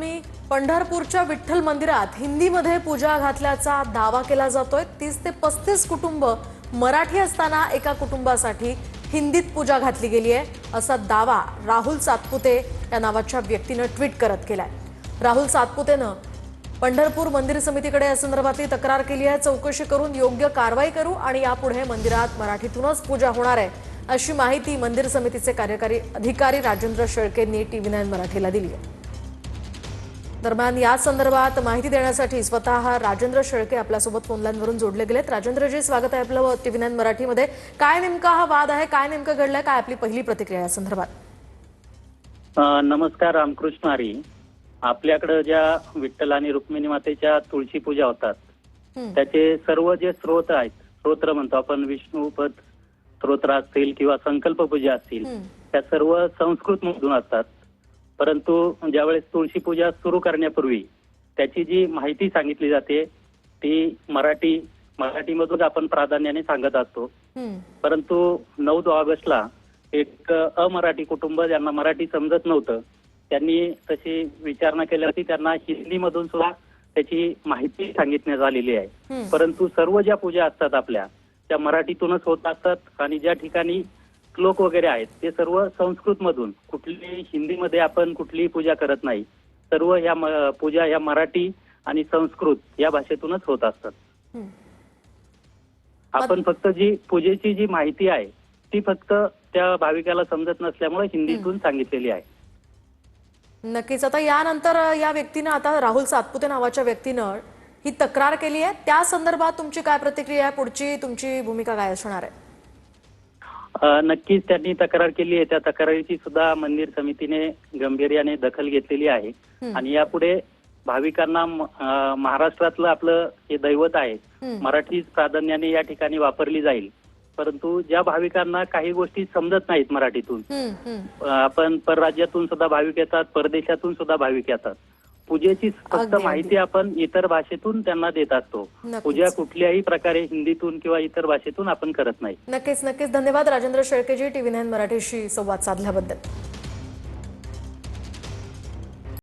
बातमी पंढरपूरच्या विठ्ठल मंदिरात हिंदीमध्ये पूजा घातल्याचा दावा केला जातोय। 30 ते 35 कुटुंब मराठी असताना एका कुटुंबासाठी हिंदीत पूजा घातली गेली आहे असा दावा राहुल सातपुते या नावाच्या व्यक्तीने ट्विट करत केलाय। राहुल सातपुतेने पंढरपूर मंदिर समितीकडे या संदर्भातली तक्रार केली आहे। चौकशी करून योग्य कारवाई करू आणि यापुढे मंदिरात मराठीतूनच पूजा होणार आहे अशी माहिती मंदिर समितीचे कार्यकारी अधिकारी राजेंद्र शेळकेंनी TV9 मराठीला दिली आहे। दरम्यान या संदर्भात माहिती देण्यासाठी स्वतः राजेंद्र शेळके आपल्यासोबत फोन लाईनवरून जोडले गेलेत। राजेंद्रजी, स्वागत आहे आपलं TV9 मराठीमध्ये। काय नेमका हा वाद आहे, काय नेमकं घडलंय, काय आपली पहिली प्रतिक्रिया या संदर्भात? नमस्कार, रामकृष्ण हरी। आपल्याकडे ज्या विठ्ठल आणि रुक्मिणी मातेच्या तुळशी पूजा होतात त्याचे सर्व जे स्रोत आहेत, स्तोत्र म्हणतो आपण, विष्णुपद स्तोत्र असतील किंवा संकल्प पूजा असतील, त्या सर्व संस्कृत मधून असतात। परंतु ज्यावेळेस तुळशी पूजा सुरू करण्यापूर्वी त्याची जी माहिती सांगितली जाते ती मराठीमधून आपण प्राधान्याने सांगत असतो। परंतु 9 ऑगस्टला एक अमराठी कुटुंब, ज्यांना मराठी समजत नव्हतं, त्यांनी तशी विचारणा केल्यावरती त्यांना हिंदीमधून सुद्धा त्याची माहिती सांगितण्यात आलेली आहे। परंतु सर्व ज्या पूजा असतात आपल्या त्या मराठीतूनच होत असतात आणि ज्या ठिकाणी श्लोक वगैरे आहेत ते सर्व संस्कृत मधून, कुठली हिंदीमध्ये आपण कुठलीही पूजा करत नाही। सर्व या पूजा या मराठी आणि संस्कृत या भाषेतूनच होत असतात। आपण फक्त जी पूजेची जी माहिती आहे ती फक्त त्या भाविकाला समजत नसल्यामुळे हिंदीतून सांगितलेली आहे। नक्कीच। आता यानंतर या व्यक्तीने, आता राहुल सातपुते नावाच्या व्यक्तीनं ही तक्रार केली आहे, त्या संदर्भात तुमची काय प्रतिक्रिया आहे? पुढची तुमची भूमिका काय असणार आहे? नक्कीच त्यांनी तक्रार केली आहे। त्या तक्रारीची सुद्धा मंदिर समितीने गांभीर्याने दखल घेतलेली आहे आणि यापुढे भाविकांना महाराष्ट्रातलं आपलं हे दैवत आहे, मराठीच प्राधान्याने या ठिकाणी वापरली जाईल। परंतु ज्या भाविकांना काही गोष्टी समजत नाहीत मराठीतून, आपण परराज्यातून सुद्धा भाविक येतात, परदेशातून सुद्धा भाविक येतात, पूजेची फक्त माहिती आपण इतर भाषेतून त्यांना देत असतो। पूजा कुठल्याही प्रकारे हिंदीतून किंवा इतर भाषेतून आपण करत नाही। नक्कीच धन्यवाद राजेंद्र शेळकेजी, TV9 मराठीशी संवाद साधल्याबद्दल।